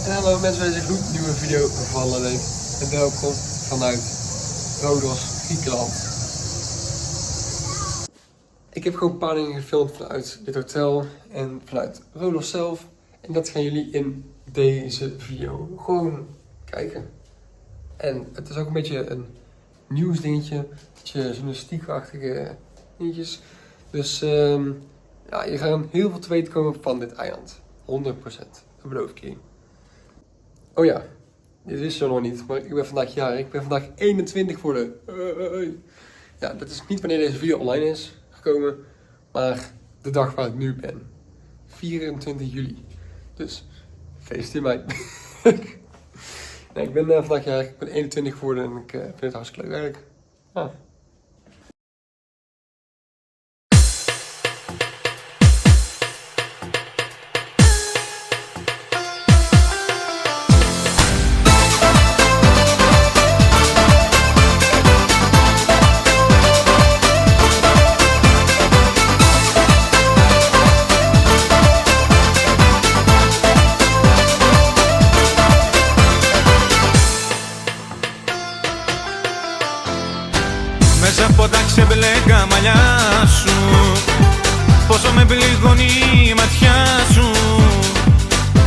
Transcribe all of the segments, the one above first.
En hallo mensen bij deze gloednieuwe video van Ladeen. En welkom vanuit Rhodos, Griekenland. Ik heb gewoon een paar dingen gefilmd vanuit dit hotel en vanuit Rhodos zelf. En dat gaan jullie in deze video gewoon kijken. En het is ook een beetje een nieuwsdingetje, een beetje journalistiekachtige dingetjes. Dus ja, je gaat heel veel te weten komen van dit eiland. 100%, dat beloof ik je. Oh ja, dit wist je nog niet, maar ik ben vandaag jarig. Ik ben vandaag 21 geworden. Ja, dat is niet wanneer deze video online is gekomen, maar de dag waar ik nu ben. 24 juli. Dus, gefeliciteer mij. Nee, ik ben vandaag jarig, ik ben 21 geworden en ik vind het hartstikke leuk eigenlijk. Ja. Μέσα από τα ξεμπλέκα μαλλιά σου, πόσο με πληγώνει η ματιά σου.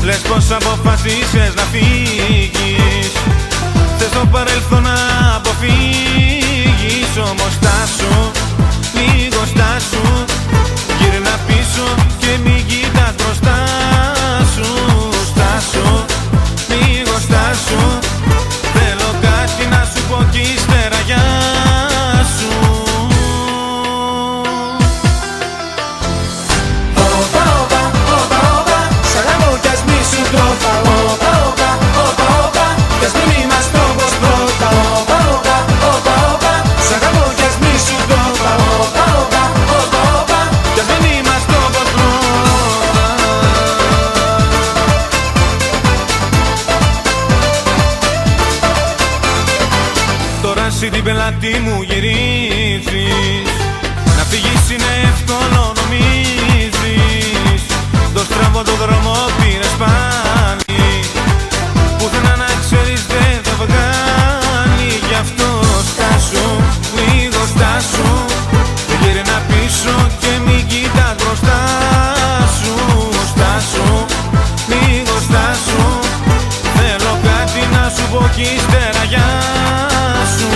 Λες πως αποφασίσες να φύγεις, θες το παρελθόν να αποφύγεις. Όμως στάσου, λίγο στάσου, γύρνα πίσω και μην κοιτάς μπροστά σου. Στάσου, λίγο στάσου, θέλω κάτι να σου πω κι ύστερα γεια. Εσύ την πελάτη μου γυρίζεις, να φύγεις είναι εύκολο νομίζεις. Το στραβό το δρόμο πήρες πάλι, πουθενά να ξέρεις δεν θα βγάλει. Γι' αυτό στάσου, λίγο στάσου, γύρνα πίσω και μην κοιτάς μπροστά σου. Στάσου, λίγο στάσου, θέλω κάτι να σου πω κι ύστερα γεια σου.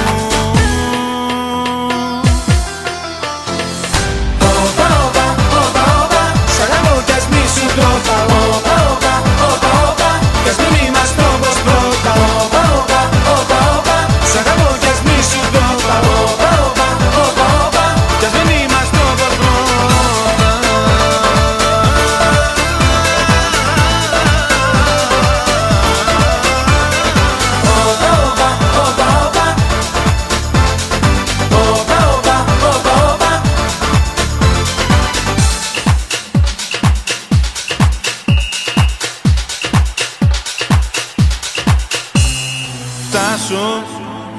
Στάσου,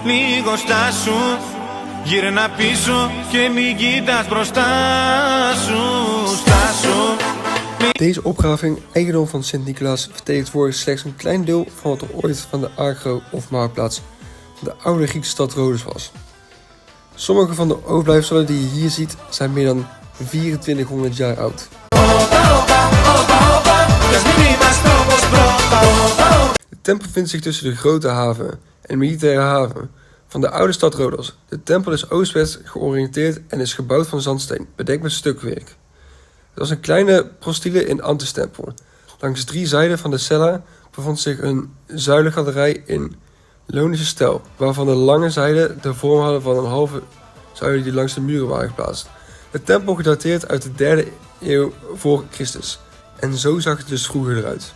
λίγο στάσου, γύρνα πίσω και μην κοιτάς μπροστά σου. Στάσου. Deze opgraving, eigendom van Sint-Nicolaas, vertegenwoordigt voor slechts een klein deel van wat er ooit van de agro of marktplaats van de oude Griekse stad Rhodos was. Sommige van de overblijfselen die je hier ziet zijn meer dan 2400 jaar oud. De tempel bevindt zich tussen de grote haven en de militaire haven van de oude stad Rhodos. De tempel is oostwest georiënteerd en is gebouwd van zandsteen, bedekt met stukwerk. Het was een kleine prostyle in Antistempel. Langs 3 zijden van de cella bevond zich een zuilengalerij in Ionische stijl, waarvan de lange zijden de vorm hadden van een halve zuilen die langs de muren waren geplaatst. De tempel gedateerd uit de 3e eeuw voor Christus. En zo zag het dus vroeger eruit.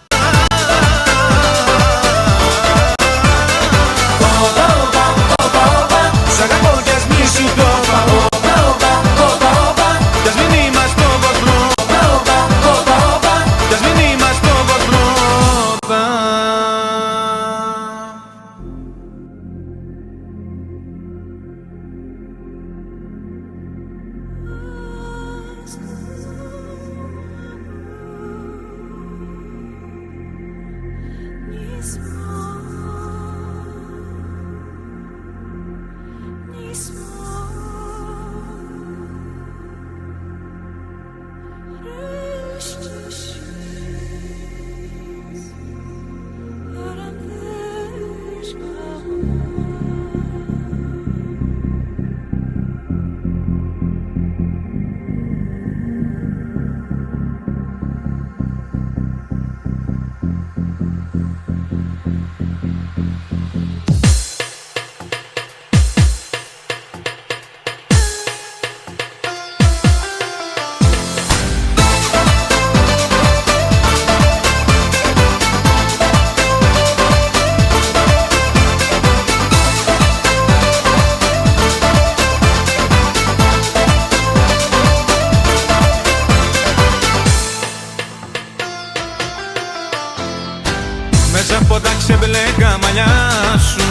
Μέσα από τα ξεμπλέκα μαλλιά σου,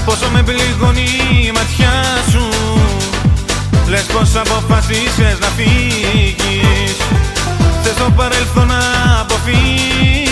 πόσο με πληγώνει η ματιά σου. Λες πως αποφασίσες να φύγεις, θες το παρελθόν να αποφύγεις.